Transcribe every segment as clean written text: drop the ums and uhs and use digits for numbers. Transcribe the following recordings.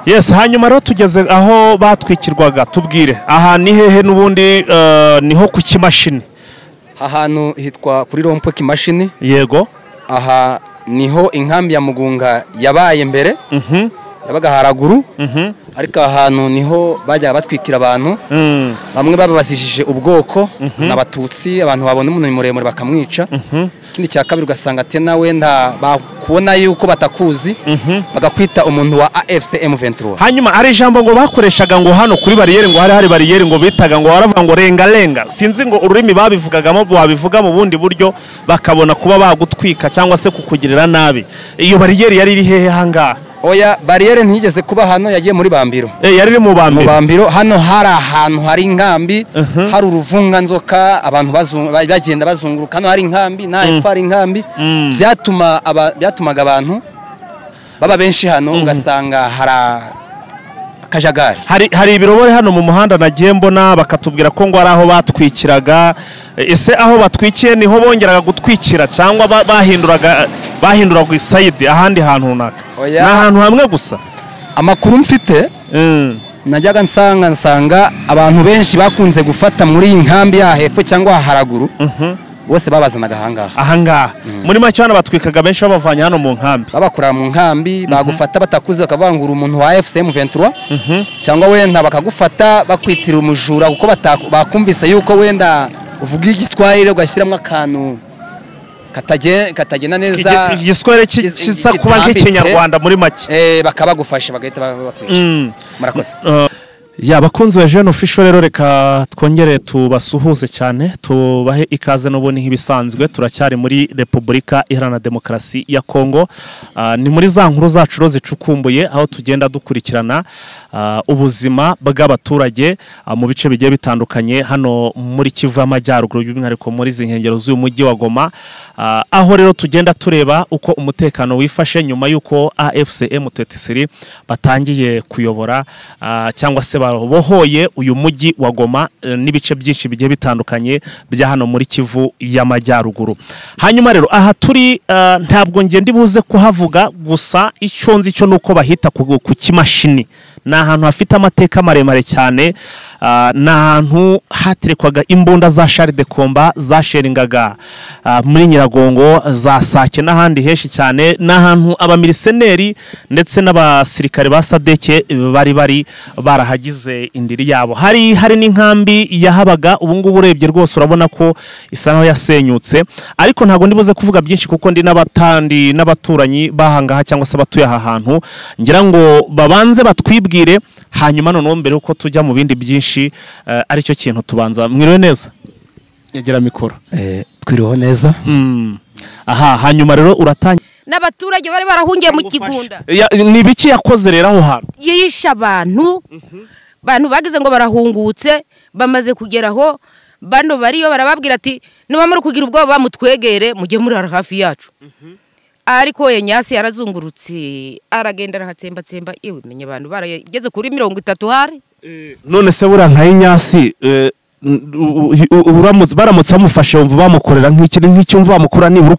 Yes, hanyuma rero tugeze aho batwikirwaga, tubwire aha ni hehe n'ubundi niho ku kimashini. Ahantu hitwa kuri rompo kimashini. Yego. Aha niho inkambi ya Mugunga yabaye mbere. Yabaga haraguru. Ariko ahantu niho bajya batwikira abantu. Bamwe babasishije ubwoko n'abatutsi, abantu babona umuntu muremure bakamwica. Kindi cya kabiri ugasanga ate nawe nda bakubona yuko batakuzi bagakwita umuntu wa AFC M23. Hanyuma ari ijambo ngo bakoreshaga ngo hano kuri bariyeri ngo hari bariyeri ngo bitaga ngo baravuga ngo renga sinzi ngo ururimi babivugagamo wabivuga mu bundi buryo bakabona kuba bagutwika cyangwa se kukugirira nabi. Iyo bariyeri yari iri hehe hanga? Oya, bariyeri ntiyigeze kuba hano, yagiye muri Bambiro. Yari iri mu Bambiro. Mu Bambiro hano hari ahantu hari inkambi, hari uruvunga nzoka abantu bagenda bazunguruka, hano hari inkambi nta ipfa hari inkambi. Byatumaga abantu baba benshi hano ugasanga hari akajagari. Hari ibirobore hano mu muhanda nagiye mbona bakatubwira ko ngo ari aho batwikiraga. Ese aho batwikiye niho bongeraga gutwikira cyangwa bahinduraga isayidi ahandi hantu runaka? Na ahantu hamwe gusa. Amakuru mfite najyaga nsanga abantu benshi bakunze gufata muri iyi nkambi ya hepfo cyangwa haraguru. Bose babazanaga ahangaha. Muri make hano batwikaga benshi babavanye hano mu nkambi. Babakura mu nkambi bagufata batakuze bakavangura umuntu wa AFC M23 cyangwa wenda bakagufata bakwitira umujura kuko bakumvise yuko wenda uvuga igiswahili ugashyiramo akantu katagena neza, igiswahili kisa kuba nk'ikinyarwanda muri make. Bakabagufasha bagahita bakwica. Murakoze. Ya bakunzi wa Jeune Official rero reka twongere tubasuhuze cyane, tubahe ikaze n'ubundi nk'ibisanzwe. Turacyari muri Repubulika Iharanira Demokarasi ya Kongo. Ni muri za nkuru zacu zicukumbuye aho tugenda dukurikirana ubuzima bw'abaturage mu bice bigiye bitandukanye hano muri Kivu y'Amajyaruguru, by'umwihariko muri zinkengero z'uyu mujyi wa Goma. Aho rero tugenda tureba uko umutekano wifashe nyuma y'uko AFC M23 batangiye kuyobora cyangwa se bohoye uyu mujyi wa Goma n'ibice byinshi bigiye bitandukanye bya hano muri Kivu y'Amajyaruguru. Hanyuma rero aha turi ntabwo nge ndibuze kuhavuga, gusa icyo nzi cyo nuko bahita ku kimashini. Ni ahantu hafite amateka maremare cyane. Ni ahantu haterekwaga imbunda za Charles de Combat zasharingaga muri Nyiragongo, za Sake n'ahandi henshi cyane. Ni ahantu abamiliseneri ndetse n'abasirikare ba Sadeke bari barahagize indiri yabo. Hari n'inkambi yahabaga, ubu ngubu urebye rwose urabona ko isa naho yasenyutse. Ariko ntago ndibuze kuvuga byinshi kuko ndi n'abatandi n'abaturanyi bahangaha cyangwa se abatuye aha hantu. Ngira ngo babanze batwibwire, hanyuma noneho mbere uko tujya mu bindi byinshi aricyo kintu tubanza. Mwiriwe neza? Yegera mikoro. Twiriho neza. Aha, hanyuma rero uratangira. N'abaturage bari barahungiye mu Kigunda. Ni biki yakoze rero aho hantu? Yisha abantu bagize ngo barahungutse, bamaze kugeraho bano bariyo barababwira ati niba muri kugira ubwoba bamutwegere mujye muri hafi yacu. Ariko Nyasi yarazungurutse aragenda arahatsembatsemba, yewe menye abantu barageze kuri 30 hari. None se bura nka Nyasi baramutse bamufashe wumva bamukorera nk'icyumva bamukora nibura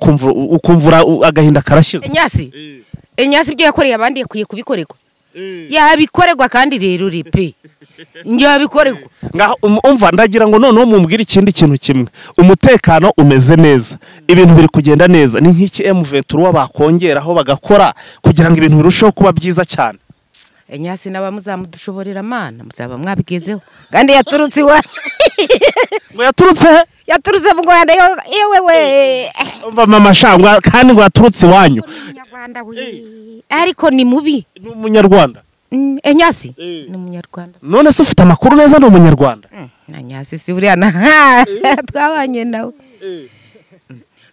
ukumvura agahinda karashize. Nyasi ibyo yakoreye abandi yakwiye kubikorerwa. Yabikorerwa kandi rero ripe yabikorerwa. Umva ndagira ngo noneho mumbwire ikindi kintu kimwe. Umutekano umeze neza, ibintu biri kugenda neza. Ni nk'iki M23 bakongeraho bagakora kugira ngo ibintu birusheho kuba byiza cyane. Nyasi n'abamuzamudushoborera mana muzaba mwabigezeho kandi yaturutse iwa ngo yaturutse mu Rwanda yewe umva mama shangwa kandi ngo yaturutse iwanyu. Umunyarwanda ariko ni mubi. Ni umunyarwanda. Nyasi ni umunyarwanda. None se ufite amakuru neza ni umunyarwanda? Na Nyasi si buriya twabanye nawe.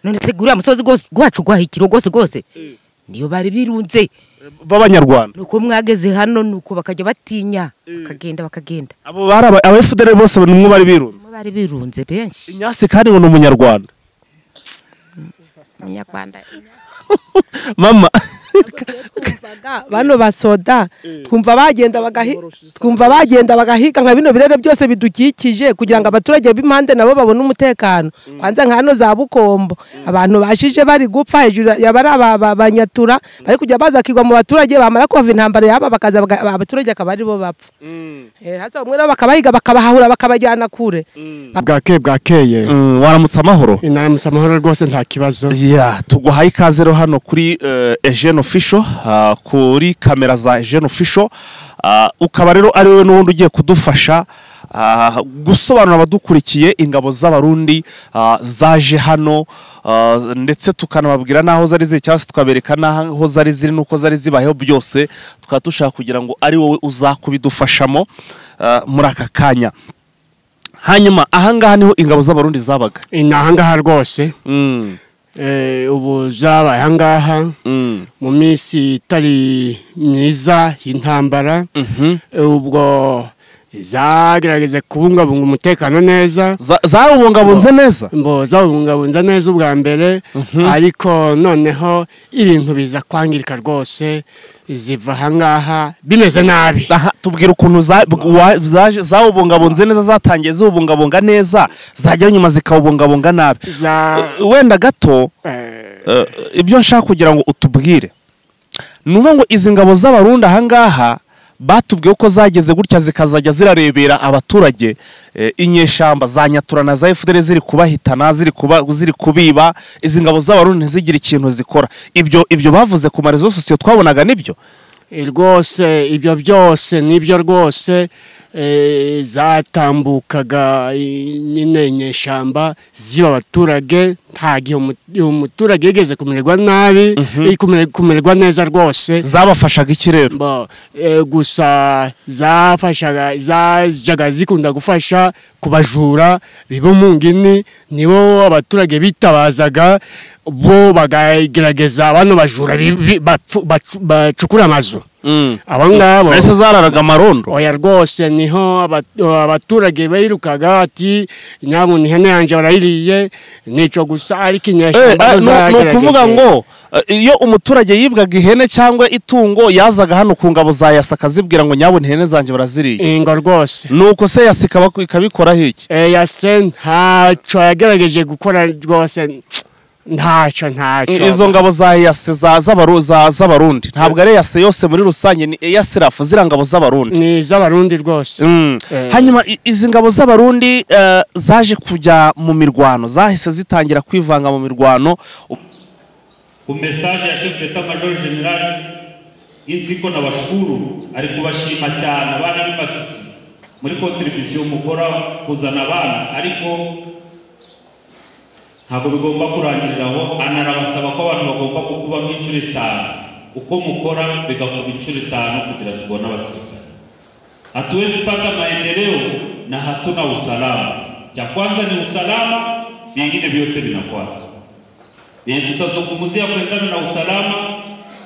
None tegura musozi gwacu gwahikiro gose niyo bari birunze b'abanyarwanda. Nuko mwageze hano nuko bakajya batinya bakagenda. Abo bari abafudere bose nimwe bari birunze benshi. Nyasi kandi ngo ni umunyarwanda. Umunyarwanda. mama bano basoda twumva bagenda bagahiga nka bino birere byose bidukikije kugira ngo abaturage b'impande nabo babone umutekano kwanza nka hano za Bukombo abantu bashije bari gupfa hejuru yabari abanyatura bari kujya bazakigwa mu baturage bamara kuva intambara yaba bakaza abaturage akabari bo bapfa hasa umwe bakabahiga bakabahahura bakabajyana kure bwakeye waramutse amahoro inaramutse amahoro rwose nta kibazo tuguhaye ikaze rero hano kuri Eugene Official kuri kamera za Eugene Official ukaba rero ari we n'ubundi ugiye kudufasha gusobanura abadukurikiye ingabo z'abarundi zaje hano ndetse tukanababwira naho zari ziri cyangwa se tukabereka naho zari ziri nuko zari zibayeho byose tukaba dushaka kugira ngo ari wowe uzakubidufashamo muri aka kanya. Hanyuma ahangaha niho ingabo z'abarundi zabaga ahangaha rwose ubu zabaye ahangaha mu minsi itari myiza y'intambara ubwo zagerageze kubungabunga umutekano neza zawubungabunze neza zawubungabunze neza ubwa mbere ariko noneho ibintu biza kwangirika rwose ziva ahangaha bimeze nabi tubwira ukuntu zawubungabunze neza zatangiye ziwubungabunga neza zagera nyuma zikawubungabunga nabi wenda gato ibyo nshaka kugira ngo utubwire nuvuga ngo izi ngabo z'abarundi ahangaha batubwiye ko zageze gutya zikazajya zirarebera abaturage inyeshamba za Nyatura na za FDL ziri kubahitana ziri kubiba izi ngabo z'abarundi ntizigire ikintu zikora ibyo bavuze ku marezo sosiyo twabonaga nibyo rwose ibyo byose nibyo rwose zatambukaga nyine inyeshamba ziba abaturage nta gihe umuturage yigeze kumererwa nabi kumererwa neza rwose zabafashaga iki rero gusa zajaga zikunda gufasha kubajura bibo mu ngini nibo abaturage bitabazaga bo bagagerageza bano bajura bacukura amazu abo ngabo ese zararaga amarondo oya rwose niho abaturage birukaga ati nyamuntu ihene yanjye barayiriye nico gusa ariko inyeshamba no kuvuga ngo iyo umuturage yibwaga ihene cyangwa itungo yazaga hano ku ngabo za Yasa akazibwira ngo nyabona ihene zanjye baraziriye ingo rwose nuko se Yasa ikabikora hiki Yasa ntaco yagerageje gukora rwose ntacyo izo ngabo za Yasa z'abarundi ntabwo ari Yasa yose muri rusange ni Yasirafu zira ngabo z'abarundi ni z'abarundi rwose hanyuma izi ngabo z'abarundi zaje kujya mu mirwano zahise zitangira kwivanga mu mirwano ku message ya chef d'état major general Inziko na bashukuru ari kubashima cyane abana b'Imasisi muri contribution mukora kuzana abana ariko ntabwo bigomba kurangirira aho anarabasaba ko abantu bagomba kukuba nk'inshuro 5 uko mukora bigakuba inshuro 5 kugira tubone abasirikare. Hatuwezi pata maendeleo na hatuna usalama. Cha kwanza ni usalama, vingine vyote vinafuata. Yenye tutazungumzia kuendana na usalama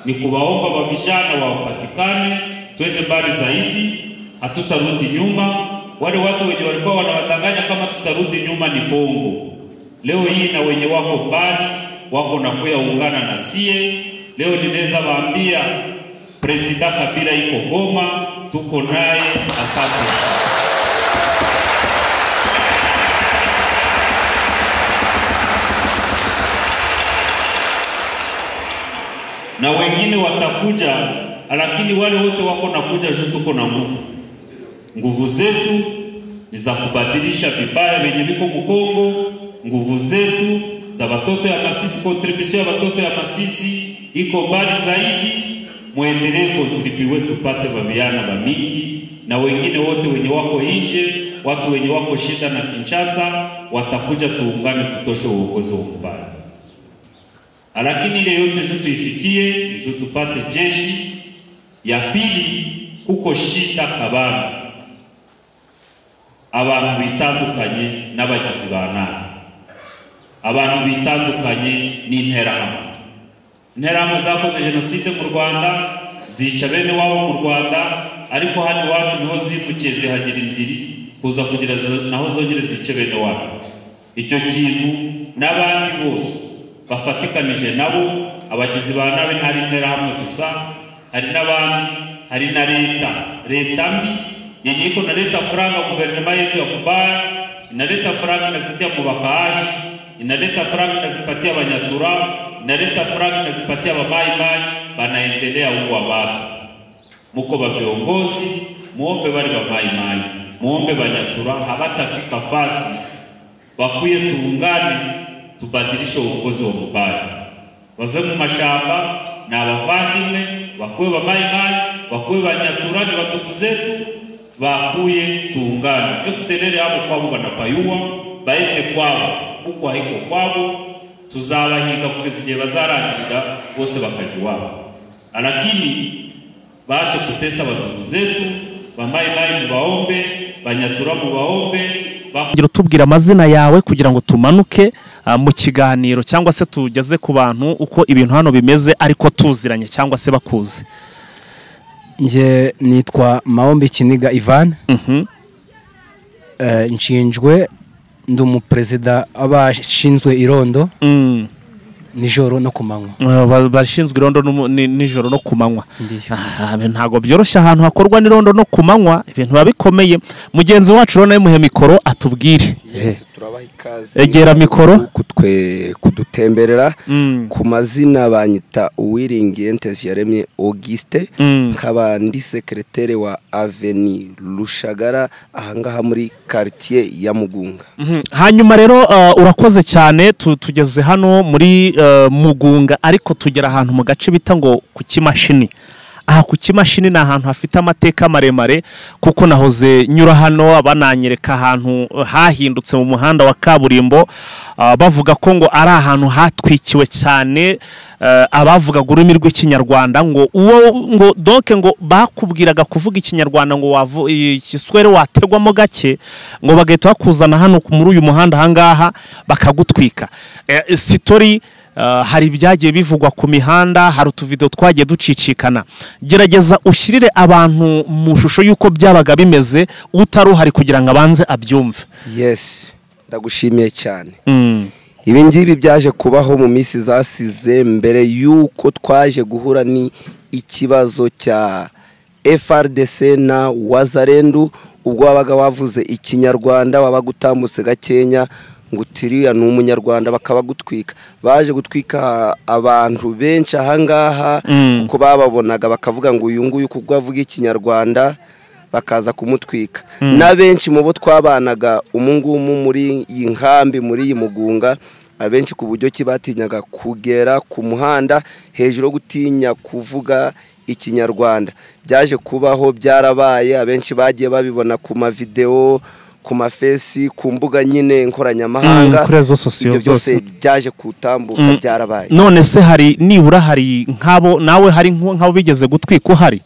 ni kuwaomba vijana wapatikane, twende mbali zaidi, hatutarudi nyuma. Wale watu wenye walikuwa wanawadanganya kama tutarudi nyuma ni bongo. Leo hii na wenye wako mbali wako na kuya ungana na sie. Leo ninaweza waambia President Kabila iko Goma, tuko naye. Asante. Na wengine watakuja, lakini wale wote wako nakuja juu tuko na nguvu. Nguvu zetu ni za kubadilisha vibaya venye viko Kongo. Nguvu zetu za watoto ya Masisi, contribution ya watoto ya Masisi iko mbali zaidi. Muendelee contribute tupate babiana bamingi, na wengine wote wenye wako nje, watu wenye wako shida na Kinshasa watakuja tuungane tutoshe uongozi wa mbali. Lakini ile yote tuifikie ni tupate jeshi ya pili. Kuko shida kabana abantu bitandukanye n'abagizi ba nabi, abantu bitandukanye n'interahamwe zakoze jenoside mu Rwanda, zica bene wabo mu Rwanda, ariko hano wacu niho zimukiye zihagira indiri kuza kugira naho zongere zice bene wabo. Icyo kintu n'abandi bose bafatikanije nabo abagizi ba nabi ntari interahamwe gusa, hari n'abandi, hari na leta mbi yenye iko inaleta franga guverinoma yetu ya kubaya, inaleta franga inazitia mubakaaji, inaleta franga inazipatia Banyatura, inaleta franga inazipatia bamaimai, banaendelea uwa watu. Muko ba viongozi, muombe bali bamaimai, muombe Banyatura, hawatafika fasi, bakwiye tuungane, tubadilishe uongozi wa mubaya. Bave mu mashamba na abavandimwe, bakwiye bamaimai, bakwiye Banyatura, ni batuku zetu, bakuye tuungane. FDLR abo kwabo banapayuwa, baende kwabo, uko haiko kwabo, tuzabahiga kugeza igihe bazarangirira bose bakajiwabo. Lakini baache kutesa batuku zetu, bamaimai mubaombe, Banyatura mubaombe. Ngira utubwira amazina yawe kugira ngo tumanuke mu kiganiro cyangwa se tugeze ku bantu uko ibintu hano bimeze ariko tuziranye cyangwa se bakuze. Nje nitwa Maombi Kiniga Ivan. Nshinjwe ndi umuperezida abashinzwe irondo nijoro no kumanywa. Bashinzwe irondo nijoro no kumanywa. Ntago byoroshye ahantu hakorwa n'irondo no kumanywa, ibintu babikomeye. Mugenzi wacu rero naye muhe mikoro atubwire. Turabaha ikaze. Egera mikoro kudutemberera ku mazina banyita Uwiringiye Nteziyaremye Auguste, nkaba ndi secrétaire wa Avenue Rushagara ahangaha muri quartier ya Mugunga. Hanyuma rero urakoze cyane, tugeze hano muri Mugunga ariko tugera ahantu mu gace bita ngo ku Kimashini. Aha ku Kimashini ni ahantu hafite amateka maremare kuko nahoze nyura hano abananyereka ahantu hahindutse mu muhanda wa kaburimbo, bavuga ko ngo ari ahantu hatwikiwe cyane, abavuga ururimi rw'ikinyarwanda ngo ngo donc ngo bakubwiraga kuvuga ikinyarwanda ngo ikiswere wategwamo gake ngo bagahita bakuzana hano muri uyu muhanda ahangaha bakagutwika. Story hari ibyagiye bivugwa ku mihanda, hari utuvideo twagiye ducicikana. Gerageza ushyirire abantu mu shusho yuko byabaga bimeze utaruhari kugira ngo abanze abyumve. Yes, ndagushimiye cyane. Ibi ngibi byaje kubaho mu minsi zasize mbere yuko twaje guhura ni ikibazo cya FRDC na Wazarendu, ubwo wabaga wavuze ikinyarwanda wabaga utambutse gakenya ngutiriya ni umunyarwanda bakabagutwika. Baje gutwika abantu benshi ahangaha uko bababonaga bakavuga ngo uyu nguyu kubwo avuga ikinyarwanda bakaza kumutwika. Na benshi mu bo twabanaga umungumu muri iyi nkambi muri iyi Mugunga, abenshi ku buryo kibatinyaga kugera ku muhanda hejuru gutinya kuvuga ikinyarwanda. Byaje kubaho, byarabaye, abenshi bagiye babibona ku ma video, ku mafesi, ku mbuga nyine nkoranyamahanga, kuri rezo sosiyo zose byaje kutambuka byarabaye. None se hari nibura hari nkabo nawe hari nkabo bigeze gutwika uhari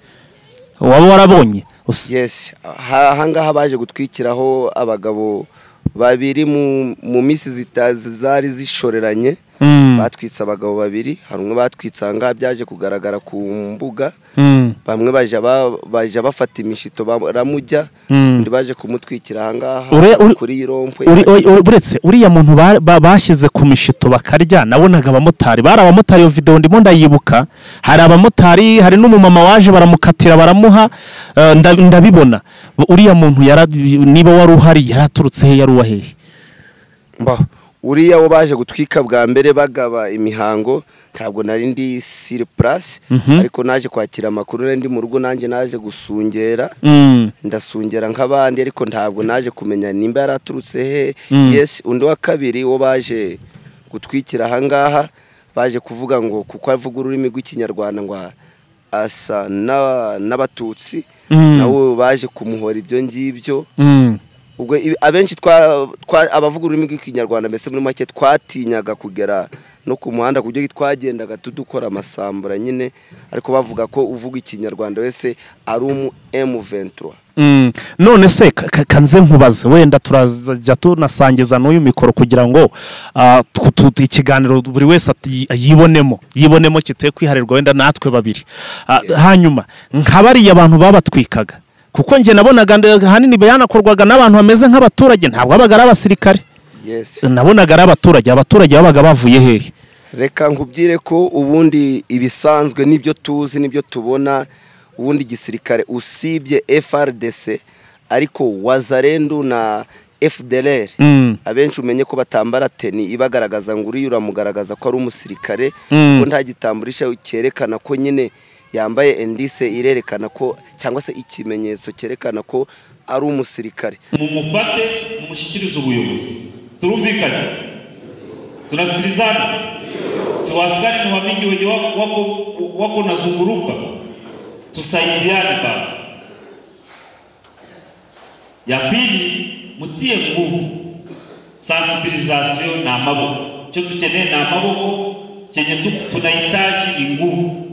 waba warabonye? Yes, ahangaha baje gutwikiraho abagabo babiri mu misi zari zishoreranye. Batwitsa abagabo babiri, hari umwe batwitsanga byaje kugaragara ku mbuga. Bamwe baje bafata imishito baramujya, ndi baje kumutwikira ahangaha kuri irompe. Uretse uriya muntu bashyize ku mishito bakarya, nabonaga abamotari, bari abamotari, iyo video ndimo ndayibuka, hari abamotari, hari n'umumama waje baramukatira baramuha, ndabibona. Uriya muntu niba wari uhari yaraturutse he, yari uwahehe? Uriya wo baje gutwika bwa mbere bagaba imihango, ntabwo nari ndi sur place, ariko naje kwakira amakuru, ndi mu rugo nanjye naje gusungera, ndasungera nk'abandi, ariko ntabwo naje kumenya nimba yaraturutse he. Yes, undi wa kabiri wo baje gutwikira ahangaha, baje kuvuga ngo kuko avuga ururimi rw'ikinyarwanda ngo asa n'abatutsi, nawe baje kumuhora ibyo ngibyo. Ubwo abenshi abavuga ururimi rw'ikinyarwanda mbese muri make twatinyaga kugera no ku muhanda kujye twagendaga tudukora amasambura nyine, ariko bavuga ko uvuga ikinyarwanda wese ari umu M23. None se kanze nkubaze, wenda turazajya tunasangiza n'uyu mikoro kugira ngo ikiganiro buri wese yibonemo kiteye kwiharirwa wenda natwe babiri. Hanyuma nkabariye abantu babatwikaga, kuko nje nabonaga hanini bayanakorwaga n'abantu bameze nk'abaturage, ntabwo abaga ari abasirikare. Yes, nabonaga ari abaturage babaga bavuye hehe? reka nkubwire ko ubundi ibisanzwe n'ibyo tuzi n'ibyo tubona ubundi gisirikare usibye FRDC ariko Wazalendo na FDLR abenshi umenye ko batambara teni ibagaragaza ngo uri uramugaragaza ko ari umusirikare ko nta gitamburisha cyerekana ko nyine yambaye indice irerekana ko cyangwa se ikimenyetso cyerekana ko ari umusirikare. Mumufate mumushyikirize ubuyobozi turumvikanye tunasikilizana si waskari ni wamingi wenye wako nazunguruka tusaidiane basi. Ya pili mutie nguvu sensibilisation na maboko cyo tukeneye na maboko cyenye tunahitaji ni nguvu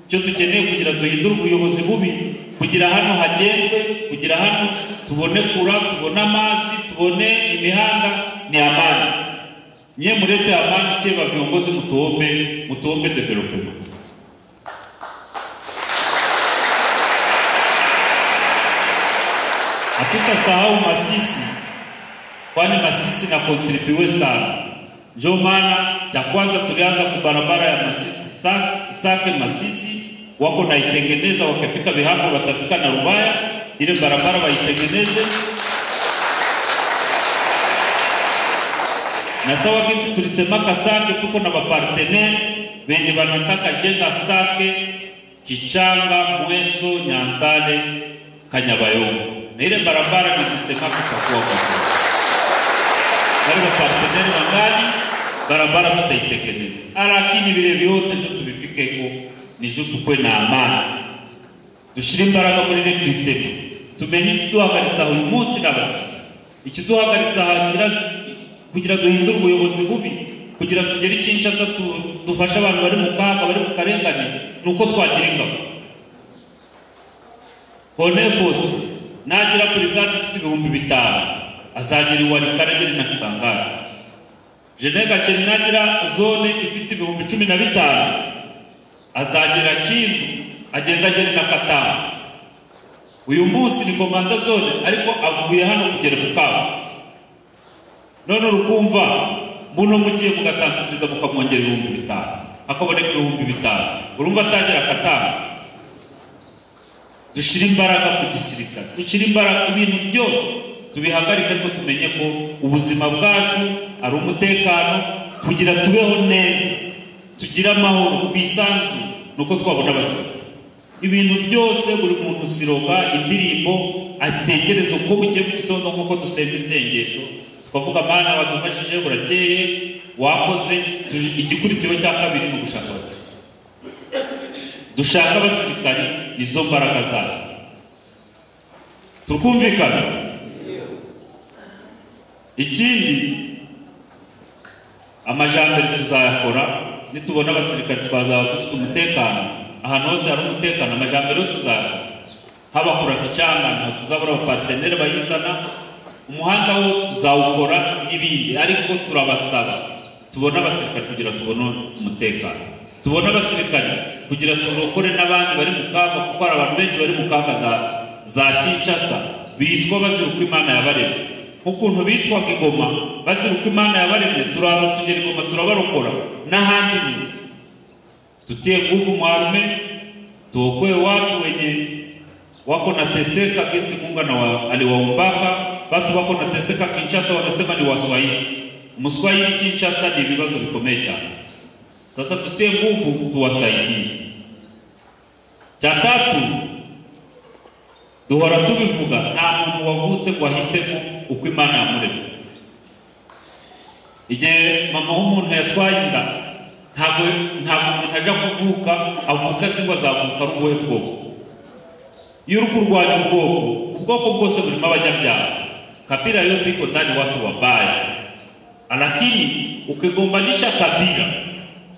cyo tukeneye kugira duhindure ubuyobozi bubi kugira hano hagendwe kugira hano tubone kura tubone amazi tubone imihanda ni amani nye murete amani sema viongozi mutuombe development. Hatutasahau Masisi kwani Masisi na kontribue sana. Ndio maana cha kwanza tulianza kubarabara ya Masisi Sake Masisi wako na itengeneza wakifika Bihapo watafika na Rubaya ile barabara waitengeneze. Na sawa kitu tulisemaka Sake tuko na mapartenere wenye wanataka jenga Sake, Kichanga, Mweso, Nyanzale, Kanyabayongo. Na ile barabara ni kusemaka tutakuwa kwa sasa. Wale mapartenere wangali barabara tutaitengeneza. Lakini vile vyote sio tubifike huko ni sio tukwe na amani. Dushire imbaraga muri ile kritemo. Tumenye duhagaritsa uyu munsi nabasi. Iki duhagaritsa hakira kugira duhindure ubuyobozi bubi kugira tugere Kinshasa dufasha abantu bari mu kaga bari mu karengane nuko twagira ingabo. Honefos nagira brigade ifite 5,000 azagira Warikare na Kisangani. Jenega Chelinagira zone ifite 15,000 azagira Kindu agenda na Katanga. Uyu munsi ni komanda zone ariko avuye hano kugera Bukavu. None rukumva muno mugiye mugasantiza mukamwongera 5,000 akaboneka 5,000 urumva atangira Katanga. Dushira imbaraga ku gisirikare dushira imbaraga ibintu byose tubihagarika ko tumenye ko ubuzima bwacu ari umutekano kugira tubeho neza tugira amahoro kwisanzu nuko twabona abasirikare ibintu byose buri muntu siroga indirimbo atekereza uko bugiye mu gitondo nkuko dusenga isengesho twavuga Mana wadufashije burakeye wakoze igikurikiro cya kabiri mu gushaka abasirikare dushaka abasirikare nizo mbaraga zacu tukumvikana. Ikindi amajambere tuzayakora nitubona abasirikare twazaba dufite umutekano ahantu hose hari umutekano amajambere tuzayakora haba kura Kichanga nta tuzabura abapartenere bayizana umuhanda wo tuzawukora n'ibindi ariko turabasaba tubona abasirikare kugira tubone umutekano tubona abasirikare kugira turokore n'abandi bari mu kaga kuko abantu benshi bari mu kaga za Kinshasa bicwa baziruka Imana yabaremye ukuntu bicwa Kigoma baziruka Imana yabaremye turaza tugera Goma turabarokora n'ahandi tutie nguvu mwarume tuokoe watu wenye wako nateseka kinsi Mungu na aliwaumbaka watu wako nateseka Kinshasa wanasema ni Waswahili Mswahili Kinshasa ni vibazo bikomeye cyane. Sasa tutie nguvu tuwasaidie. Cha tatu duhora tubivuga nta muntu wavutse ngo ahitemo uko Imana yamuremye. Igihe mama w'umuntu yatwaye inda ntabwo umuntu aja kuvuka avuka singwa azavuka rugoye bwoko. Iyo kurwanya ubwoko bwose burimo abanyabyaha kabila yote iko ndani watu wabaya, lakini ukigombanisha kabila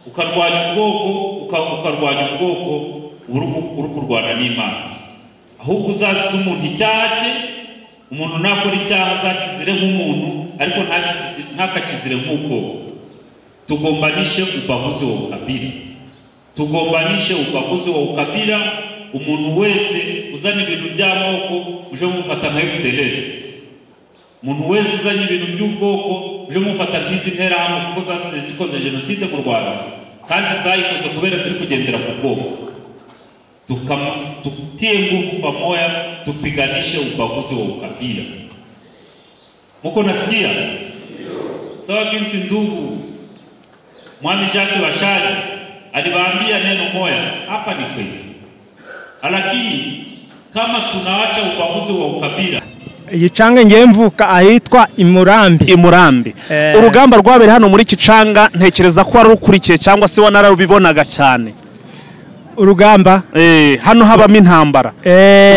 ukarwanya ubwoko uri kurwana n'Imana ahubwo uzaziza umuntu icyaha cye umuntu nakora icyaha azakizire nk'umuntu ariko ntakakizire nk'ubwoko. Tugombanishe ubaguzi wa ukabila tugombanishe ubaguzi wa ukabila umuntu wese uzana ibintu by'amoko uje mufata nka FDLR umuntu wese uzanye ibintu by'ubwoko uje mufata nk'izi nterahamwe kuko zikoze jenoside mu Rwanda kandi zayikoze kubera ziri kugendera ku bwoko, tutie nguvu pamoja tupiganishe ubaguzi wa ukabila. Muko nasikia? Sawa jinsi ndugu Mwami Jacques Washari aliwaambia neno moja, hapa ni kweli. Lakini kama tunaacha ubaguzi wa ukabila, Gicanga ngiye mvuka ahitwa Imurambi. Urugamba rwabere hano muri Gicanga ntekereza ko warukurikiye cyangwa se wanararubibonaga cyane. Urugamba hano habamo intambara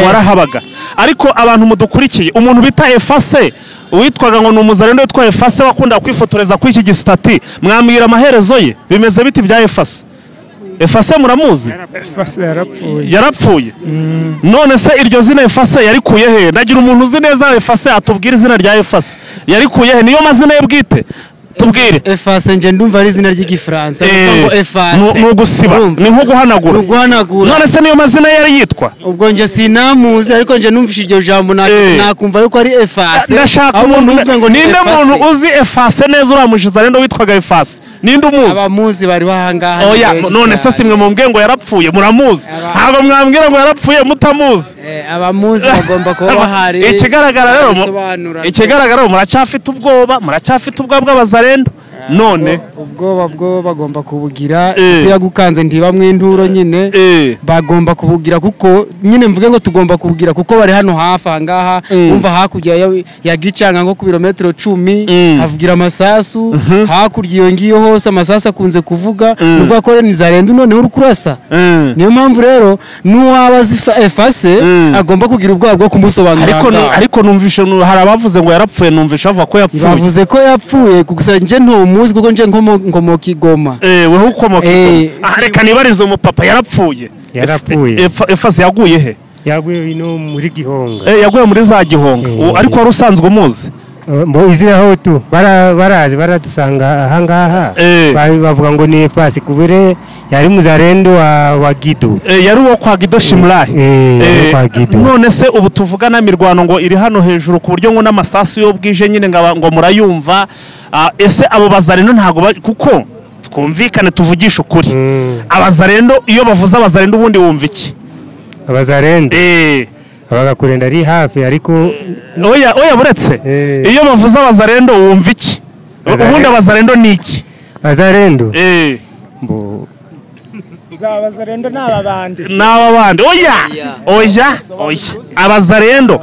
warahabaga, ariko abantu mudukurikiye umuntu bita Efase witwaga ngo numuzarendo witwa Efase wakunda kwifotoreza kuri iki gisitati, mwambwira amaherezo ye bimeze biti bya Efase? Efase muramuzi? Efase yarapfuye. Yarapfuye. None se iryo zina Efase yarikuye he? Nagira umuntu uzi neza Efase atubwira izina rya Efase yarikuye he, niyo mazina ye bwite? Tubwire. Efase nje ndumva ari izina ry'igifaransa ngo Efase nugusiba ni nko guhanagura. None se niyo mazina yari yitwa? Ubwo nje sinamuzi, ariko nje numvise iryo jambo nakumva yuko ari Efase. Ndashaka umuntu uvuga ngo ninde muntu uzi Efase neza uramushiza rendo witwaga Efase? Ninde umuzi? Abamuzi bari bahangaha. Oya, none se simwe mumbwe ngo yarapfuye muramuzi? Ntabwo mwambwira ngo yarapfuye mutamuzi. Abamuzi bagomba kuba bahari. Ikigaragara rero muracyafite ubwoba, muracyafite ubwoba bw'abazarendo. None ubwoba bwo bagomba kubugira, yagukanze ntibamwe induro nyine bagomba kubugira, kuko nyine mvuge ngo tugomba kubugira kuko bari hano hafi ahangaha, umva hakurya ya Gicanga nko ku birometero 10 havugira amasasu, hakurya iyo ngiyo hose amasasu akunze kuvuga, uvuga ko ni zarendo none uri kurasa. Niyo mpamvu rero nuwabazi Efase agomba kugira ubwoba bwo kumusobanurira. Ariko numvishe hari abavuze ngo yarapfuye, numvishe bavuga ko yapfuye. Bavuze ko yapfuye gusa nje muzi kuko nje nkomoka Igoma. Wewe ukomoka Igoma. Reka nibarize umupapa yarapfuye. Efase yaguye he? Yaguye ino muri Gihonga. Yaguye muri za Gihonga. Ariko wari usanzwe umuzi? Mbo izina ho tu baraje baradusanga ahangaha bavuga ngo ni Efase kubere yari muzarendo wa Gido. Yari uwo kwa Gido Shimrai. Kwa Gido. None se ubu tuvugana mirwano ngo iri hano hejuru ku buryo ngo n'amasasu yo bwije nyine ngo murayumva. Ese abo bazarendo ntago kuko twumvikane tuvugisha ukuri. Abazarendo iyo bavuza abazarendo ubundi wumva iki? Abazarendo abagakurenda ari hafi ariko oya buretse iyo bavuza abazarendo wumva iki? Ubundi abazarendo ni iki? Abazarendo mbo abazarendo n'ababandi oya abazarendo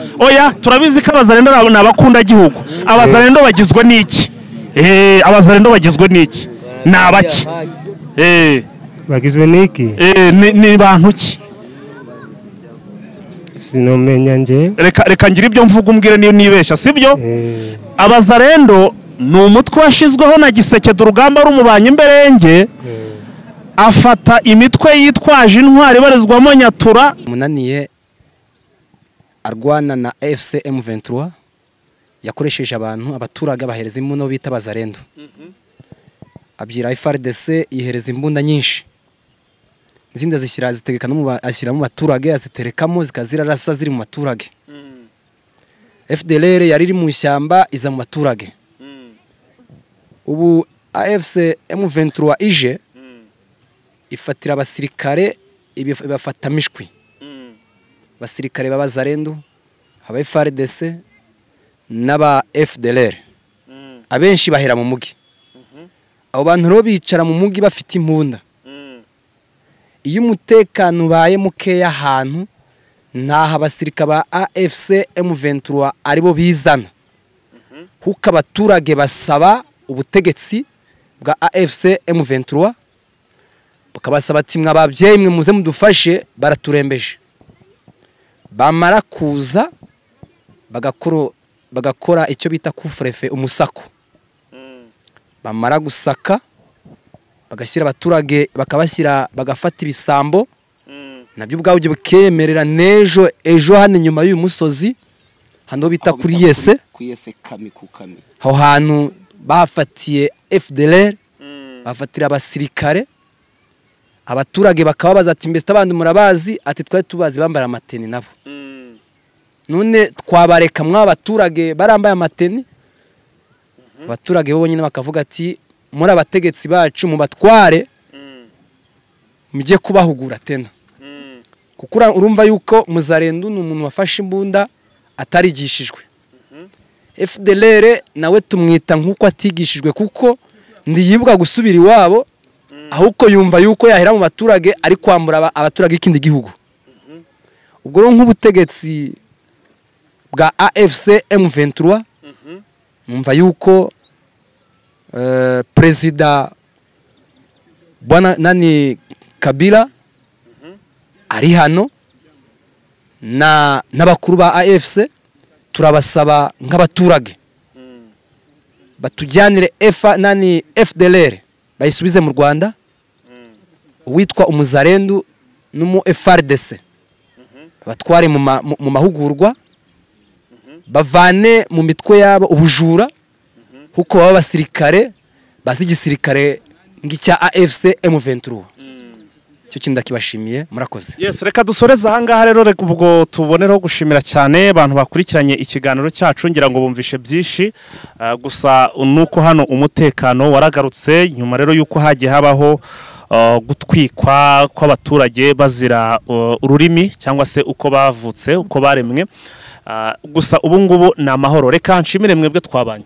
turabizi ko abazarendo ni abakunda gihugu. Abazarendo bagizwe n'iki? Abazarendo bagizwe n'iki? Ni abaki? Bagizwe n'iki? Ni bantu ki? Sinomenya nje. Reka ngira ibyo mvuga umbwire niyo nibesha, sibyo? Abazarendo ni umutwe washizweho na Gisekedi urugamba rumubanye imbere yenge, afata imitwe yitwaje intwari barizwamo Nyatura. Munaniye arwana na FC M23 yakoresheje abaturage bahereza imbuno bita abazarendo. Abyira FARDC yihereza imbunda nyinshi, izindi zitegeka ashyira mu baturage, aziterekamo zikazira rasa ziri mu baturage. FDLR yari iri mu ishyamba iza mu baturage. Ubu AFC M23 ije ifatira abasirikare ibafata mishwi. Basirikare babazarendo aba FARDC n'aba FDLR abenshi bahera mu mugi. Abo bantu ro bicara mu mugi bafite imbunda. Iyo umutekano ubaye mukeya ahantu ntaha abasirikare ba AFC M23 aribo bizana, huko abaturage basaba ubutegetsi bwa AFC M23 bakabasaba ati mwababyeyi mwe muze mudufashe baraturembeje. Bamara kuza bagakora icyo bita kufurefe umusako. Bamara gusaka bagashyira abaturage bagafata ibisambo nabyo ubwabyo bukemerera ejo hano nyuma y'uyu musozi hano bita kuri Yese kami kukami. Aho hantu bafatiye FDLR bafatira abasirikare, abaturage bakababaza ati mbese abandi murabazi? Ati twari tubazi bambara amateni nabo. none twabareka mw'abaturage barambaye amateni abaturage bo nyine bakavuga ati muri abategetsi bacu mubatware mujye kubahugura tena kuko urumva yuko Muzalendo ni umuntu wafashe imbunda atarigishijwe. FDLR nawe tumwita nk'uko atigishijwe kuko ndiyibuka gusubira iwabo ahubwo yumva yuko yahera mu baturage ari kwambura abaturage ikindi gihugu. Ubwo rero nk'ubutegetsi bwa AFC M23 numva yuko Perezida Bwana Kabila ari hano n'abakuru ba AFC turabasaba nk'abaturage batujyanire FDLR bayisubize mu Rwanda uwitwa Umuzalendo n'umu FARDC batware mu mahugurwa bavane mu mitwe yabo ubujura huko baba basirikare bazi igisirikare ngicya AFC M23. Cyo kinda kibashimiye murakoze. Yes, reka dusoreza aha ngaha rero reka ubwo tuboneraho gushimira cyane abantu bakurikiranye ikiganiro cyacu ngira ngo bumvishe byinshi gusa nuko hano umutekano waragarutse nyuma rero yuko hagiye habaho gutwikwa kw'abaturage bazira ururimi cyangwa se uko bavutse uko baremwe gusa ubu ngubu ni amahoro. Reka nshimire mwebwe twabanye.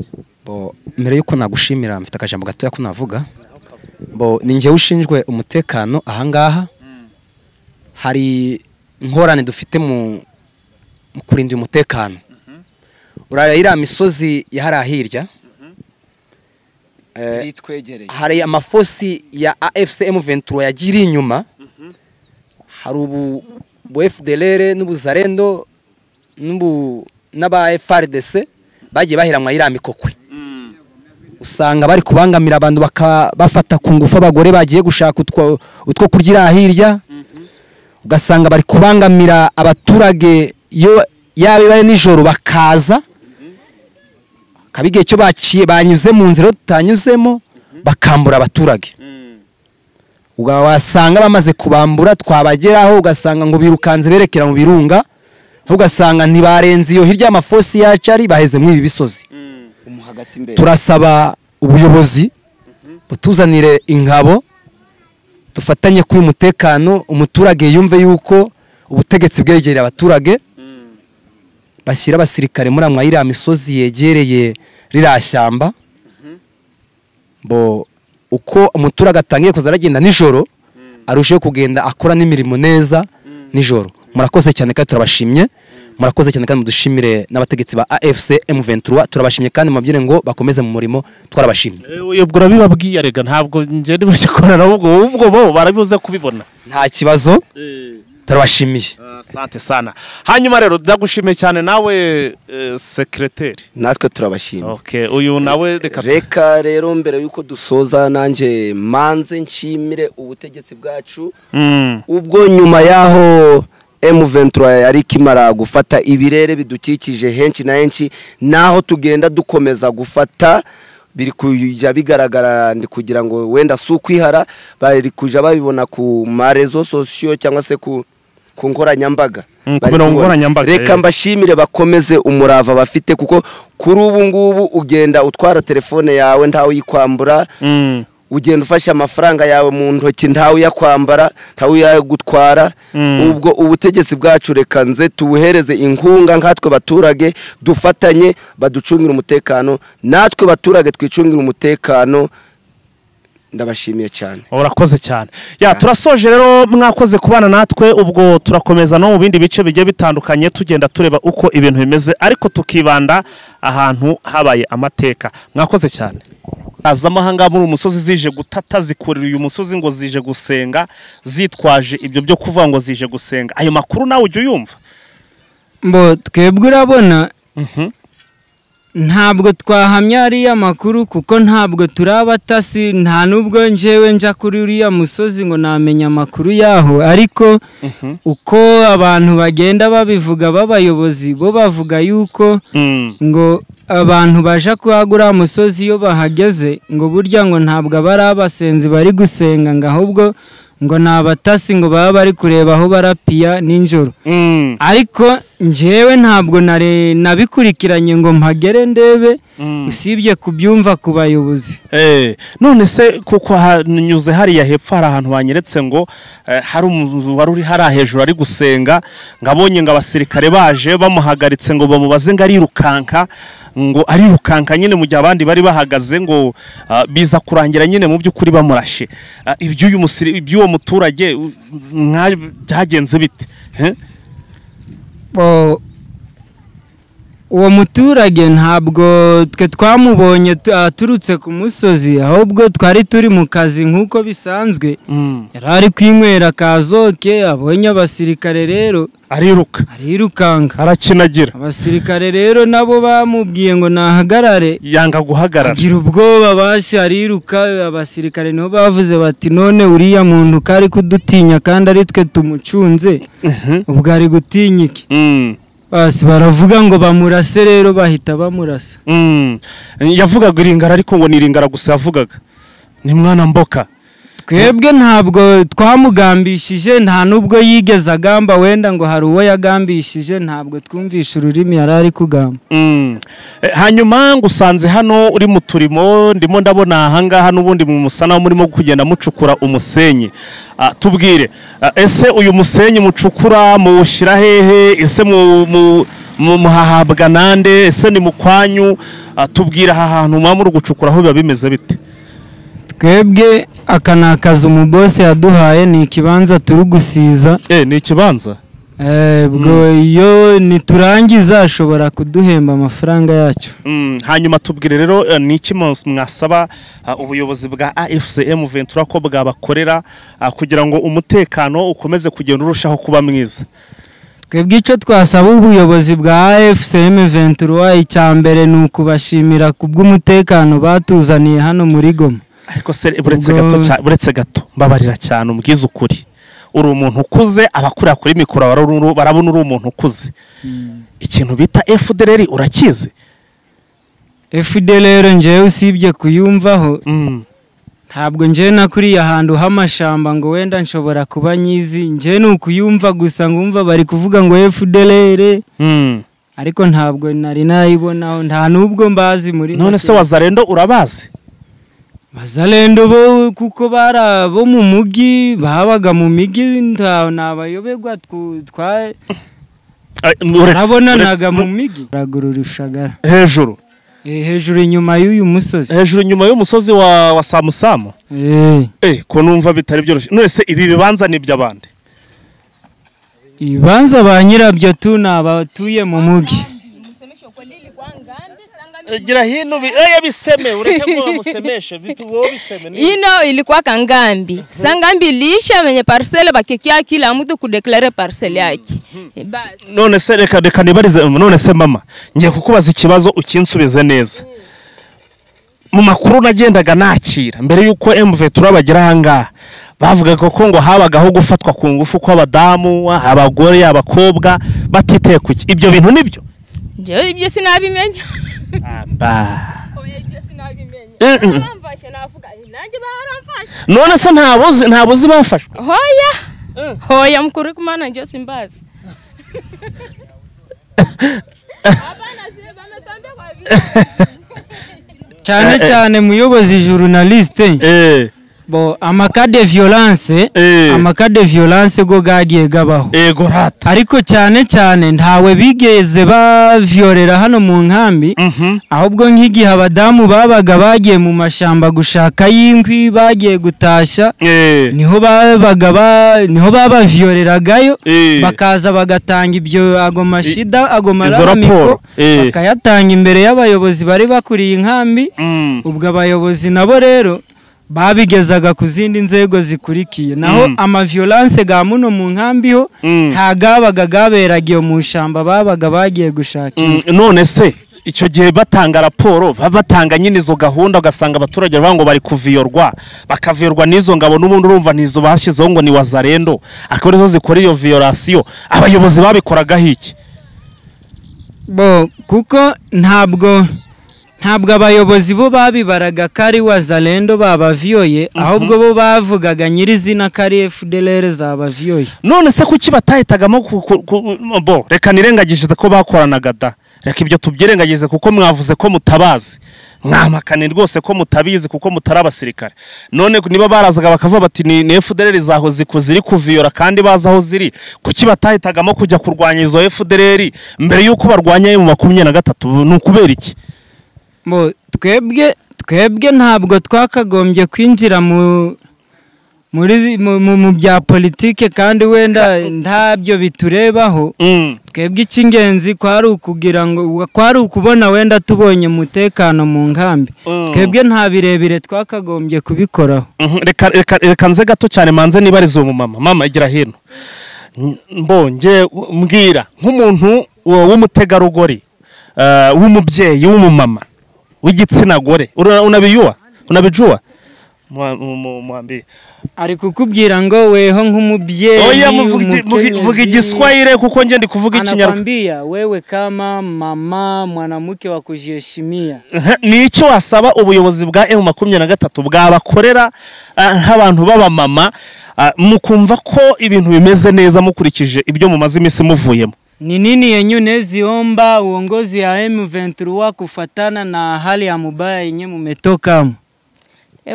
Mbere yuko nagushimira mfite akajambo gatoya ko navuga ni njye ushinjwe umutekano ahangaha hari inkorane dufite mu kurinda umutekano urarira misozi yahara hirya hari amafosi ya AFC M23 yagiri inyuma hari ubu FDLR n'ubuzarendo n'aba FARDC bagiye bahiramwa ira mikokwe usanga bari kubangamira abantu bafata ku ngufu abagore bagiye gushaka utwo kurgira hirya ugasanga bari kubangamira abaturage yo yabibaye nijoro bakaza kabige cyo baciye banyuze mu nzira tutanyuzemo bakambura abaturage wasanga bamaze kubambura twabageraho ugasanga ngo birukanze berekera mu birunga ugasanga ntibarenze iyo hirya amafosi yacari baheze mu ibi bisozi. Turasaba ubuyobozi butuzanire ingabo dufatanye ku umutekano umuturage yumve yuko ubutegetsi bwegereye abaturage bashyira abasirikare muri amwayira misozi yegereye rirashyamba uko umuturage atangiye kuzaragenda nijoro arusheho kugenda akora n'imirimo neza nijoro. Murakoze cyane kandi turabashimye murakoze cyane kandi mudushimire n'abategetsi ba AFC M23 turabashimye kandi mubabwire ngo bakomeze mu murimo twarabashimye. Ubwo urabibabwiye rega ntabwo nje ndi bushikora ubwo bo barabibuze kubibona nta kibazo turabashimiye. Asante sana. Hanyuma rero ndagushimiye cyane nawe secretary. Natwe turabashimye. Okay, uyu nawe reka rero mbere yuko dusoza nanje manze nshimire ubutegetsi bwacu ubwo nyuma yaho M23 yari kimara gufata ibirere bidukikije henshi na henshi naho tugenda dukomeza gufata biri kujya bigaragara ndi kugira ngo wenda sukwihara bari kuja babibona ku marezo sosio cyangwa se ku nkoranyambaga reka mbashimire bakomeze umurava bafite kuko kuri ubu ngubu ugenda utwara telefone yawe ntawe uyikwambura ugenda ufashe amafaranga yawe mu ntoki ntawe yakwambara ntawe yagutwara ubwo ubutegetsi bwacu rekanze tubuhereze inkunga nkatwe baturage dufatanye baducungira umutekano natwe baturage twicungira umutekano. Ndabashimiye cyane. Urakoze cyane. Turasoje rero mwakoze kubana natwe ubwo turakomeza no mu bindi bice bigiye bitandukanye tugenda tureba uko ibintu bimeze ariko tukibanda ahantu habaye amateka. Mwakoze cyane. Azamahanga muri umusozi zije gutata zikurira uyu musozi ngo zije gusenga zitwaje ibyo byo kuvuga ngo zije gusenga. Ayo makuru nawe ujye uyumva? Twebwe urabona ntabwo twahamya ariya makuru kuko ntabwo turabatasi nta nubwo njewe nja kuri uriya musozi ngo namenya amakuru yaho ariko uko abantu bagenda babivuga babayobozi bo bavuga yuko ngo abantu baje kuhagura musozi iyo bahageze ngo burya ngo ntabwo bari abasenzi bari gusenga ngo ahubwo ngo nabatasi ngo baba bari kureba aho barapiya ninjoro ariko njyewe ntabwo nabikurikiranye ngo mpagere ndebe usibye kubyumva ku bayobozi. None se kuko hanyuze hariya hepfo hari ahantu banyeretse ngo hari umuntu wari uri hariya hejuru ari gusenga, ngabonye ngo abasirikare baje bamuhagaritse ngo bamubaze ngo arirukanka, ngo arirukanka nyine mu gihe abandi bari bahagaze, ngo biza kurangira nyine mu by'ukuri bamurashe. Iby'uwo muturage byagenze bite? Uwo muturage ntabwo twe twamubonye aturutse ku musozi, ahubwo twari turi mu kazi nk'uko bisanzwe. Yari ari kwinywera kazoke, abonye abasirikare rero arirukanka arakinagira. Abasirikare rero nabo bamubwiye ngo nahagarare, yanga guhagarara, agira ubwoba basi ariruka. Abasirikare niho bavuze bati none uriya muntu kari kudutinya kandi ari twe tumucunze, ubwo ari gutinya iki? Basi baravuga ngo bamurase, rero bahita bamurasa. Yavugaga iringara, ariko ngo ni iringara gusa yavugaga, ni mwana mboka. Twebwe ntabwo twamugambishije, nta nubwo yigeze agamba, wenda ngo hari uwo yagambishije, ntabwo twumvisha ururimi yari ari kugamba. Hanyuma ngusanze hano uri mu turimo, ndimo ndabona ahangaha n'ubundi mu musana murimo kugenda mucukura umusenyi. Tubwire, ese uyu musenyi mucukura muwushyira hehe? Ese muhahabwa nande? Ese ni mu kwanyu? Tubwire aha hantu muba muri gucukura aho biba bimeze bite? Twebwe aka ni akazi umubose yaduhaye, ni ikibanza turi gusiza. Ni ikibanza? Ubwo iyo niturangiza ashobora kuduhemba amafaranga yacu. Hanyuma tubwire rero, ni iki mwasaba ubuyobozi bwa AFCM Ventura ko bwabakorera kugira ngo umutekano ukomeze kugenda urushaho kuba mwiza? Twebwe icyo twasaba ubuyobozi bwa AFCM Ventura, icya mbere ni ukubashimira kubw'umutekano batuzaniye hano muri Goma. Ariko se buretse gato mbabarira cyane, umbwiza ukuri, uri umuntu ukuze, abakurira kuri mikoro barabona uri umuntu ukuze. Ikintu bita FDLR urakizi? FDLR njyewe usibye kuyumvaho, ntabwo njyewe nakuriye ahantu h'amashamba ngo wenda nshobora kuba nyizi. Njyewe ni ukuyumva gusa, ngumva bari kuvuga ngo FDLR, ariko ntabwo nari nayibonaho, nta nubwo mbazi muri. None se Wazalendo urabazi? Wazalendo bo kuko barabo mu mugi, babaga mu migi, nabayoberwa urabonanaga mu migi. Ragururushagara hejuru, hejuru inyuma y'uyu musozi, hejuru inyuma y'umusozi wa Samusamo. Ko numva bitari byoroshye. None se ibi bibanza ni by'abandi? Ibanza ba nyirabyo tu nabatuye mu mugi. Gira hino biseme, ureke ngo musemeshe vituo biseme. Ino ilikuwa kangambi. Sangambi lisha wenye parcelle bakikia kila mtu kudeklare parcelle yake. Basi. None se reka nibarize, none se mama, ngiye kukubaza ikibazo ukinsubize neza. Mu makuru nagendaga nakira mbere yuko M23 bagira hanga, bavugaga ko ngo habagaho gufatwa ku ngufu kw'abadamu, abagore, abakobwa batiteye kuki. Ibyo bintu nibyo? Nje ibyo sinabimenya. None se ntabuzi bafashwe? Hoya mukuru kumana nje simbazi. Cyane muyobozi journaliste. Bo amaka de violence go gagiye gabaho. Ariko cyane ntawe bigeze baviolera hano mu nkambi, ahubwo nk'igihe abadamu babaga bagiye mu mashamba gushaka yinkwi, bagiye gutasha, niho babavioleraga bakaza bagatanga ibyo agomashida agomaramiko, bakayatanga imbere y'abayobozi bari bakuriye inkambi. Ubwo abayobozi nabo rero babigezaga ku zindi nzego zikurikiye. Naho amaviolence ga muno mu nkambi ho ntagabaga gaberagiye mu shamba, babaga bagiye gushaka. None se icyo gihe batanga raporo, batanga nyine izo gahunda, ugasanga abaturage bavuga bari kuviyorwa, bakaviyorwa n'izo ngabo, n'ubundi urumva nizo bashyizeho ngo ni Wazalendo, akaba arizo zikora iyo violation. Abayobozi babikoraga hiki? Bo kuko ntabwo ntabwo abayobozi bo babibaraga kari wazalendo babaviyoye ahubwo bo bavugaga nyirizina kari FDLR zabaviyoye. None se kuki batahitagamo bo reka nirengagije ko bakoranaga da, reka ibyo tubyirengagize kuko mwavuze ko mutabazi, mwamakane rwose ko mutabizi kuko mutari abasirikare. None niba barazaga bakavuga bati ni FDLR zaho ziri kuviyora kandi bazaho ziri, kuki batahitagamo kujya kurwanya izo FDLR mbere yuko barwanya mu 23? Nukubera iki? Bo twebwe ntabwo twakagombye kwinjira mu bya politike kandi wenda ntabyo biturebaho. Twebwe icy'ingenzi kwari ukugira ngo kwari ukubona wenda tubonye umutekano mu nkambi. Twebwe nta birebire twakagombye kubikoraho. Reka nze gato cyane manze nibarize uwo mama igira hino. Mbonge mbwira nk'umuntu w'umutegarugori, w'umubyeyi, w'umumama, w'igitsina gore, unabijua mwambi ari kukubwira ngo weho nk'umubyeyi. Oya vuga igiswahili kuko nje ndi kuvuga ikinyarwanda. Anakwambia wewe kama mama mwanamke wa kujiheshimia. Ni icyo wasaba ubuyobozi bwa M23 bwabakorera nk'abantu baba mama mukumva ko ibintu bimeze neza mukurikije ibyo mumaze imisi muvuyemo? Ni nini yenye uneziomba uongozi ya M23 kufatana na hali ya mubaya yenye mumetoka?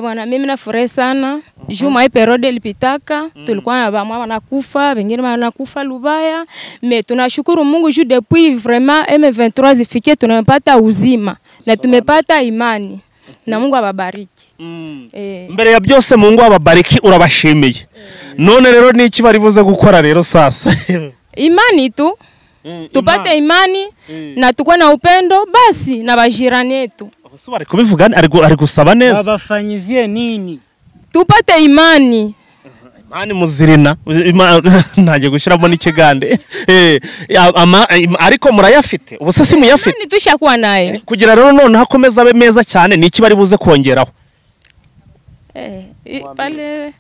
Bwana, mimi nafurahi sana. Juma hii periode ilipitaka, tulikuwa na bamwa wanakufa, wengine wanakufa lubaya. Mais tunashukuru Mungu juu depuis vraiment M23 zifikie tunapata uzima na tumepata imani. Na Mungu ababariki. Mbere ya byose Mungu ababariki, urabashimiye. None rero niki bari buze gukora rero sasa? Imani tu. Tupate imani na tukwe na upendo basi na bajirani yetu. Bari kubivuga ari gusaba neza. Babafanyizie nini? Tupate imani. Imani muzirina ntaje gushiramo n'ikigande. Ariko murayafite. Ubuse si muyafite. Imani tushakuwa naye. Kugira rero none hakomeza abe meza cyane niki bari buze kongeraho? Pale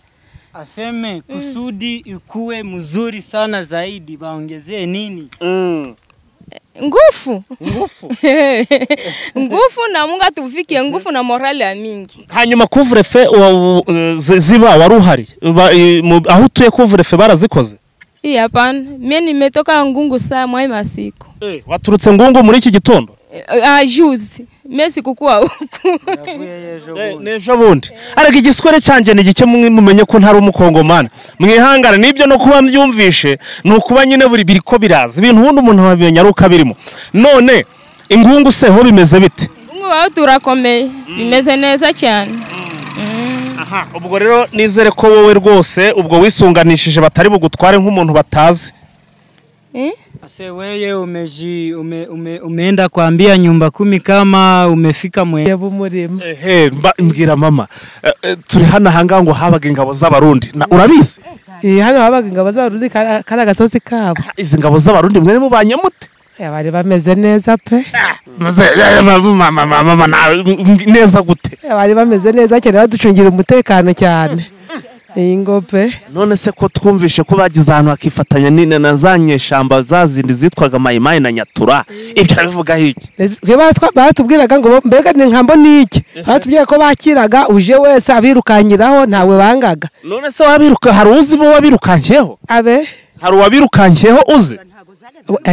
aseme kusudi ikuwe mzuri sana zaidi baongezee nini? Ngufu na Mungu atufikie ngufu na morale ya mingi. Hanyuma couvre-feu ziba waruhari aho utuye couvre-feu barazikoze? Hapana, mimi nimetoka Ngungu saa mwa masiku. Waturutse Ngungu muri iki gitondo? Juzi mesi kukua huko. Nejo bundi ariko igiswere cyanje ni gike mumenye ko ntari umukongomana. Mwihangana nibyo no kuba mbyumvishe nukuba nyine buri biriko biraza ibintu hundi umuntu wabimenya ruka birimo. None Ingungu se ho bimeze bite? Ngungu aho turakomeye bimeze neza cyane. Aha, ubwo rero nizere ko wowe rwose ubwo wisunganishije batari bugutware nk'umuntu batazi. Ase weye umeenda kuambia nyumba 10 kama umefika mwe bumurima. Mbwira mama turi hana hanga ngo habaga ingabo z'abarundi urabizi? Hano habaga ingabo z'abarundi kana gasozi kabo. Izi ngabo z'abarundi mwene mubanye mute? Bari bameze neza pe. Mama neza gute? Bari bameze neza cyane baducungira umutekano cyane. Ingope. None se ko twumvishe ko bagize ahantu hakifatanya nine na zanyeshamba zazindi zitwaga Mayimayi na Nyatura, ibyo bivuga hiki? Baratubwiraga ngo mbega ni nkambo niki? Baratubwira ko bakiraga uje wese abirukanyiraho ntawe bangaga. None se wabiruka hari uzi bo wabirukanyeho? Abe hari wabirukanyeho uzi?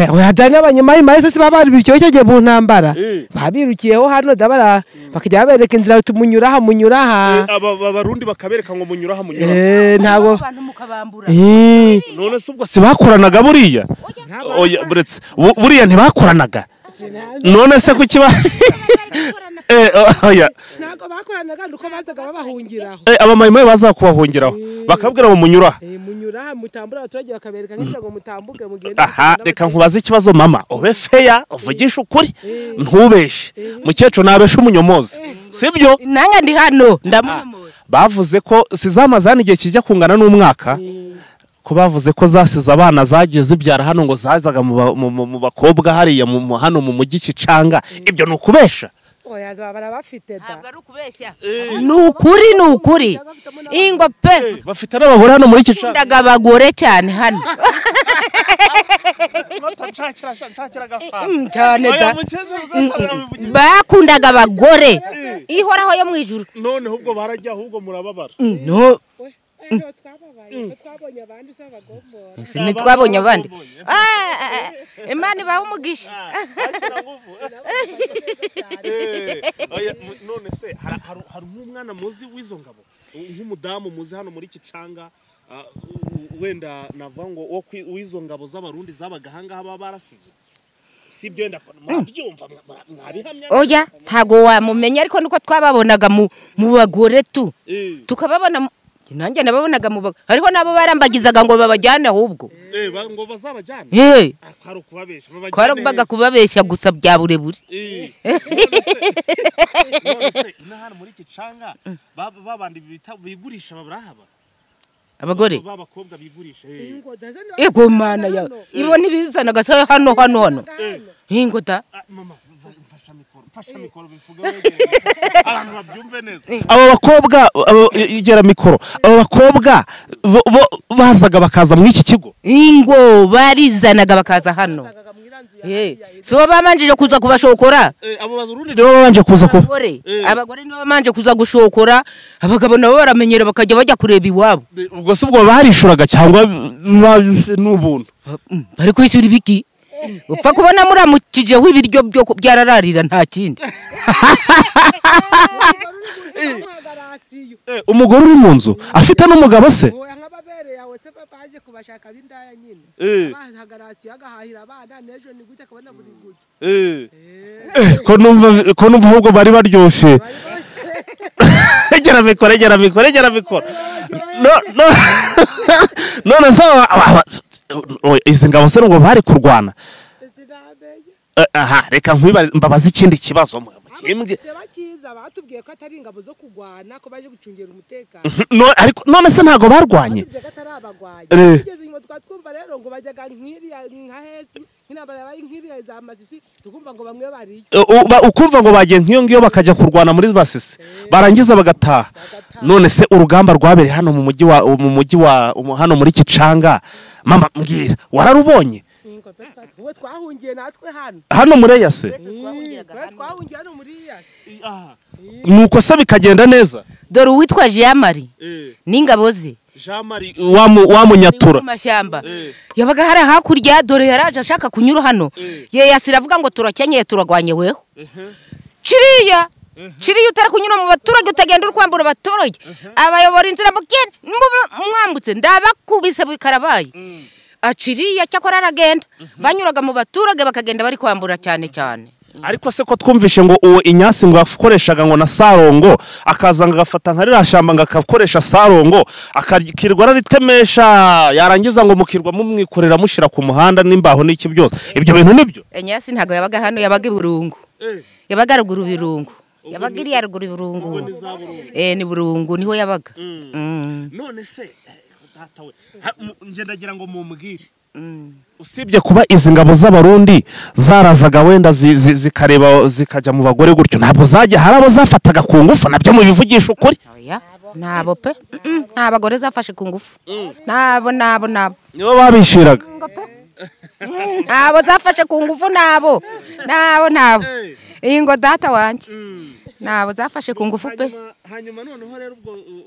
Wajana abanyamayi se babari bityo cyagiye mu ntambara. Babirukiyeho hano dabara bakajya bereka inzira tumunyuraha abarundi bakabereka ngo munyuraha ntago abantu mukabambura. None se ubwo se bakoranaga buriya? Oya buretse buriya ntibakoranaga. None se kukiba oya ntago bakoranaga nuko bazaga babahungiraho. Abamayimayi bazakubahungiraho bakabwira ngo munyuraha. Munyuraha mutambura abaturage bakabereka nk'icyo mutambuke mugende. Aha reka nkubaze ikibazo mama, ube feya uvugisha ukuri ntubeshe. Mukecuru nabeshe umunyomozi sibyo? Nanga ndi hano ndamunyomozi. Bavuze ko sizamazana igihe kijya kungana n'umwaka ko bavuze ko zasize abana zagiye zibyara hano ngo zazaga mu bakobwa hariya hano mu mujyi Kicanga. Ibyo nukubesha? oya barabafite da ntabwo ari ukubeshya ni ukuri ingo pe bafite n'abagore hano muri iki canga bakundaga abagore cyane hano cyane da bakundaga abagore ihoraho yo mu ijuru none ahubwo barajya ahubwo murababara no ntitwabonye abandi imana ibaha umugisha none se hari nk'umwana muzi w'izo ngabo nk'umudamu muzi hano muri iki canga wenda navuga ngo w'izo ngabo z'abarundi zabaga ahangaha baba barasize si ibyo wenda murabyumva mwabihamya oya ntago wamumenya ariko nuko twababonaga mu bagore tukababona nanjye nababonaga mu bagore hariho nabo barambagizaga ngo babajyane ahubwo ngo bazabajyane kwari kubabeshya gusa bya burebure none se hano muri iki canga babandi bigurisha babrahaba abagore b'abakobwa bigurisha ego mana yawe ibo ntibizanaga se hano hingo da mama mfasha mikoro bivuga abantu babyumve neza abo bakobwa igera mikoro abo bakobwa bazaga bakaza muri iki kigo ingo barizanaga bakaza hano so bamanjije kuza kubashokora abo barundi nibo babanje kuza ko abagore nibo bamanje kuza gushokora abagabo nabo baramenyera bakajya bajya kureba iwabo ubwo se ubwo barishuraga cyangwa n'ubuntu bari kwishyura ibiki upfa kubona muramukije w'ibiryo byo byarararira nta kindi umugore uri mu nzu afite n'umugabo se baje kubashaka bindaya nyine bahagarasiye agahahira abana nejo ni gute akabona buri gute ko numva ahubwo bari baryoshye egera mikoro none se izi ngabo se ngo bari kurwana aha reka mbabaze ikindi kibazo bakiza batubwiye ko atari ingabo zo kugwana ko baje gucungira umutekano none se ntago barwanye tugeze inyuma twumva rero ngo bajyaga nk'iriya nka hesi nk'intambara yabaye nk'iriya za masisi tukumva ngo bamwe bariye ukumva ngo bagiye nk'iyo ngiyo bakajya kurwana muri basisi barangiza bagataha none se urugamba rwabereye hano mu mujyi wa hano muri Kicanga mama mbwira wararubonye uwo twahungiye natwe hano muri Yase twahungiye hano muri Yase nuko se bikagenda neza dore uwitwa Jean-Marie n'ingabo ze Jean-Marie wamunyatura mashyamba yabaga hari hakurya dore yaraje ashaka kunyura hano Yase iravuga ngo turakenyeye turagwanye weho kiriya utari kunyura mu baturage utagenda urkwambura abaturage abayobora inzira mwambutse ndabakubise bikarabaye aciriya cyakora aragenda banyuraga mu baturage bakagenda bari kwambura cyane ariko se ko twumvishe ngo uwo Inyasi ngo akoreshaga ngo na Sarongo akazanga agafata nka rira shamba ngo akakoresha Sarongo akirwa raritemesha yarangiza ngo mukirwa mumwikorera mushira ku muhanda n'imbaho n'iki byose ibyo bintu nibyo Inyasi ntago yabaga hano yabaga iburungu yabaga ruguru birungu yabaga iri ruguru birungu ni burungu niho yabaga none se datawe ngendagira ngo mumbwire usibye kuba izi ngabo z'abarundi zarazaga wenda zikareba zikajya mu bagore gutyo ntabwo zajya harabo zafataga ku ngufu nabyo mu bivugisha ukuri nabo pe nta bagore zafashe ku ngufu nabo nibo babishiraga nabo zafashe ku ngufu nabo ingo data wanjye nabo zafashe ku ngufu pe hanyuma noneho rero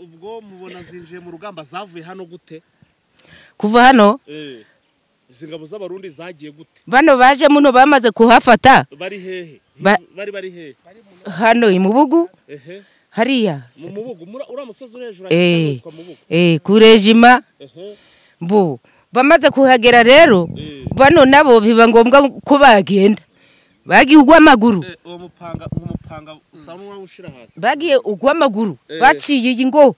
ubwo mubona zinjiye mu rugamba zavuye hano gute kuva hano izi ngabo z'abarundi zagiye gute bano baje muno bamaze kuhafata bari hehe bari hehe hano imubugu hariya mu mubugu uramusozi urejura ku regima bamaze kuhagera rero bano nabo biba ngombwa ko bagenda bagiye ugw'amaguru uwo mupanga usa n'uwushira hasi bagiye ugw'amaguru baciye ingo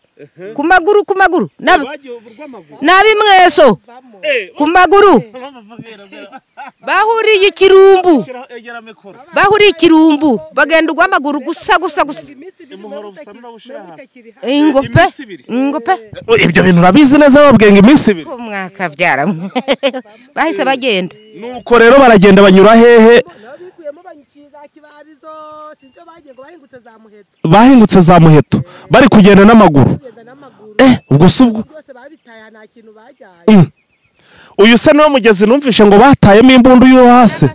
ku maguru nabimweso ku maguru bahuriye ikirumbu bagenda ugw'amaguru gusa ingo pe ibyo bintu urabizi neza babwenga iminsi ibiri mwaka byaramwe bahise bagenda nuko rero baragenda banyura hehe bahingutse za muheto bari kugenda n'amaguru ubwo si ubwo uyu se niwo mugezi numvishe ngo batayemo imbundu yo hasi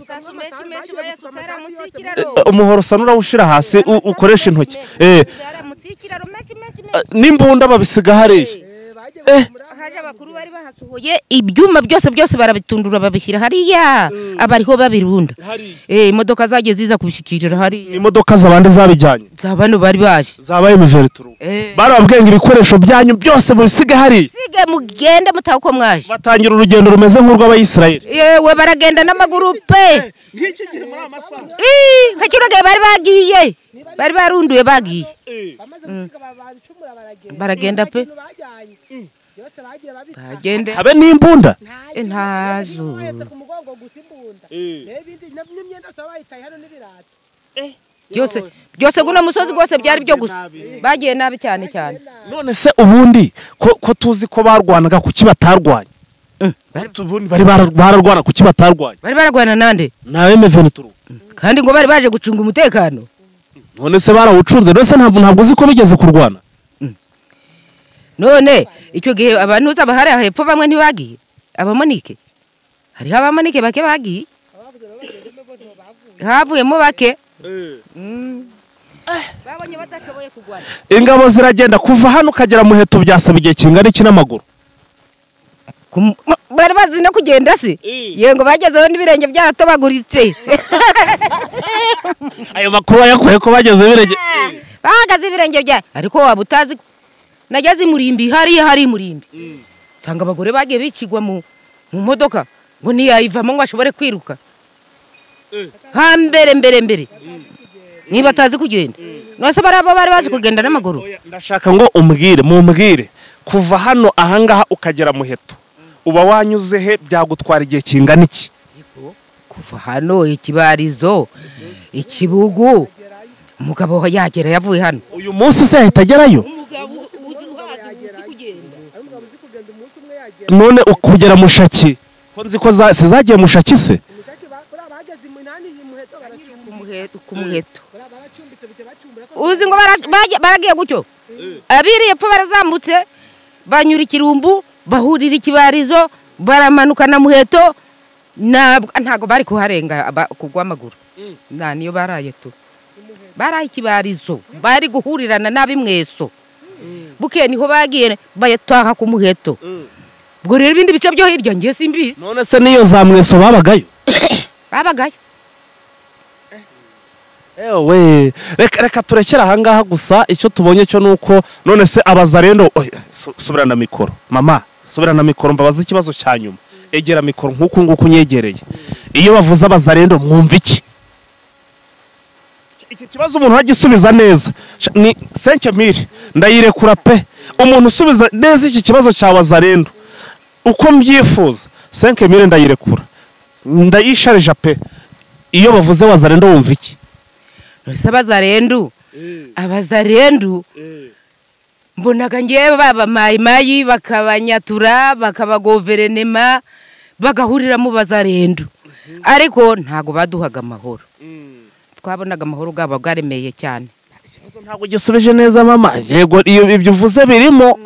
umuhoro usa n'urawushira hasi ukoresha intoki n'imbunda babisiga hariya haje abakuru bari bahasohoye ibyuma byose barabitundura babishyira hariya abariho babirunda imodoka zagiye ziza kubishikirira hariya imodoka zabandi zabijyanye zabano bari baje zabaye imiverituru barababwenga ibikoresho byanyu byose mubisige hariya sige mugende mutaho uko mwaje batangira urugendo rumeze nk'urw'abayisirayeli yewe baragenda n'amaguru pe nk'iki gihe muri aya masaha nk'ikirogeye bari bagiye bari barunduye bagiye baragenda pe bagende habe n'imbunda ntazo byose guno musozi rwose byari byo gusa bagiye nabi cyane none se ubundi ko tuzi ko barwanaga kuki batarwanya bari bararwana kuki batarwanya bari bararwana nande nawe M23 kandi ngo bari baje gucunga umutekano none se barawucunze none se ntabwo uzi ko bigeze kurwana none icyo gihe abantu uzabahari hepfo bamwe ntibagiye abamonike hariho abamonike bake bagiye havuyemo bake babonye batashoboye kugwana ingabo ziragenda kuva hano ukagera muheto byasaba igihe kingana iki n'amaguru bari bazi no kugenda se yengo bagezeho n'ibirenge byaratobaguritse ayo makuru yakuye ko bageze ibirenge bahagaze ibirenge bya ariko waba utazi nageze murimbi hari murimbi sanga abagore bagiye bikigwa mu modoka ngo niyayivamo ngo ashobore kwiruka mbere niba atazi kugenda nose bari bazi kugenda n'amaguru ndashaka ngo mumbwire kuva hano ahangaha ukagera muheto uba wanyuze he byagutwara igihe kingana iki kuva hano ikibarizo ikibugu umugabo yagera yavuye hano uyu munsi se yahita agerayo none ukugera mushaki ko nzi ko zagiye mushaki se ku muheto uzi ngo baragiye gutyo abiriye epfo barazamutse banyura ikirumbu bahurira ikibarizo baramanuka na muheto ntabwo bari kuharenga kugwa amaguru niyo baraye tu baraye ikibarizo bari guhurirana n'abimweso buke niho bagiye bayataha ku muheto ubwo rero ibindi bice byo hirya ngiye simbizi none se niyo za mweso babagayo ewe reka turekera ahangaha gusa icyo tubonye cyo nuko none se abazarendo subirana mikoro mama subirana mikoro mbabaza ikibazo cya nyuma egera mikoro nk'uku nguku nyegereye iyo bavuze abazarendo mwumva iki kibazo umuntu agisubiza neza ni 5000 ndayirekura pe umuntu usubiza neza iki kibazo cya bazarendo uko mbyifuza 5000 ndayirekura ndayisharija pe iyo bavuze wazarendo wumva iki nose abazarendo mbonaga ngewe baba mayimayi bakabanyatura bakabaguverinema bagahurira mu bazarendo ariko ntago baduhaga amahoro twabonaga amahoro gaba bwaremeye cyane ntago gisubije neza mama yego iyo ibyo uvuze birimo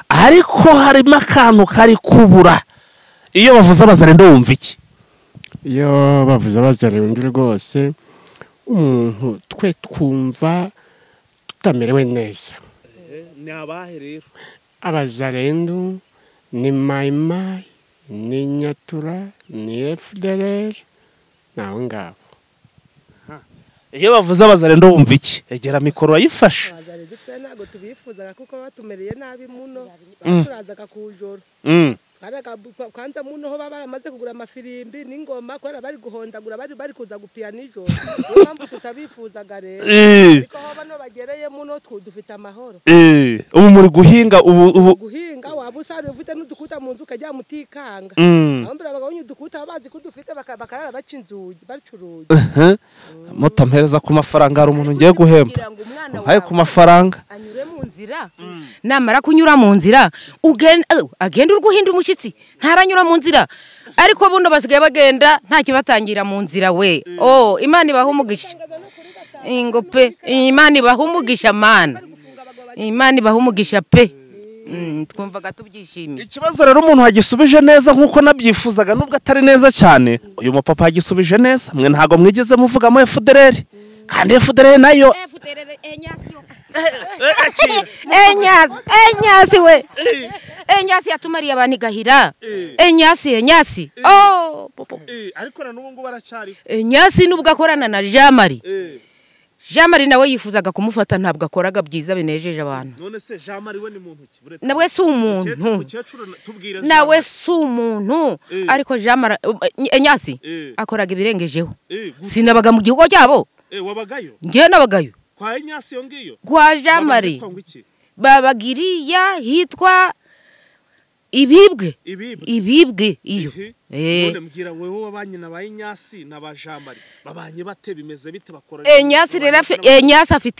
ariko harimo akantu kari kubura iyo bavuze abazarendo wumva iki iyo bavuze abazarendo rwose umuntu twe twumva tutamerewe neza ni abahe rero abazarendo ni mayimayi ni nyatura ni FDLR naho ngabo iyo bavuze abazarendo wumva iki egera mikoro ayifashe abazarendo twe ntago tubifuzaga kuko batumereye nabi muno turazaga kujoro kwanza muno ho baramaze kugura amafirimbi n'ingoma kubera bari guhondagura bari kuza gupia nijoro niyo mpamvu tutabifuzaga rero ariko aho bano bagereye muno dufite amahoro ubu muri guhinga guhinga waba usari ufite n'udukuta mu nzu ukajya mutikanga abambira abagabonye udukuta bazi ko dufite bakarara baca inzugi bacuruye mutampereza ku mafaranga hari umuntu ngiye guhemba haye ku mafaranga anyure mu nzira namara kunyura mu nzira agenda urguhinda umushyitsi ntaranyura mu nzira ariko buno basigaye bagenda nta kibatangira mu nzira we. Oh, Imana ibaha umugisha. Ingope, Imana ibaha umugisha mana. Imana ibaha umugisha pe. Twumvaga tubyishimiye. Ikibazo rero umuntu wagisubije neza nkuko nabyifuzaga nubwo atari neza cyane. Uyu mupapa yagisubije neza. Mwe ntago mwigeze muvugamo FDLR. Kandi FDLR nayo Enyasi we. Enyasi yatumariye abantu igahira. Enyasi. Oh, ariko na n'ubu baracyari. Enyasi nubwo akorana na Jamari. Jamari nawe yifuzaga kumufata ntabwo akoraga byiza binejeje abantu. None se Jamari we ni muntu ki? Nawe si umuntu. Nawe si umuntu. Ariko Jamari Enyasi akoraga ibirengejeho. Sinabaga mu gihugu cyabo. Wabagayo? Ngiye nabagayo. Kwa Enyasi yongiyo? Kwa Jamari. Babagiriya hitwa Ibibwe iyo. None mbwira wewe wabanye na ba Enyasi na ba Jamari babanye bate bimeze bite bakora? Enyasi rero Enyasi afite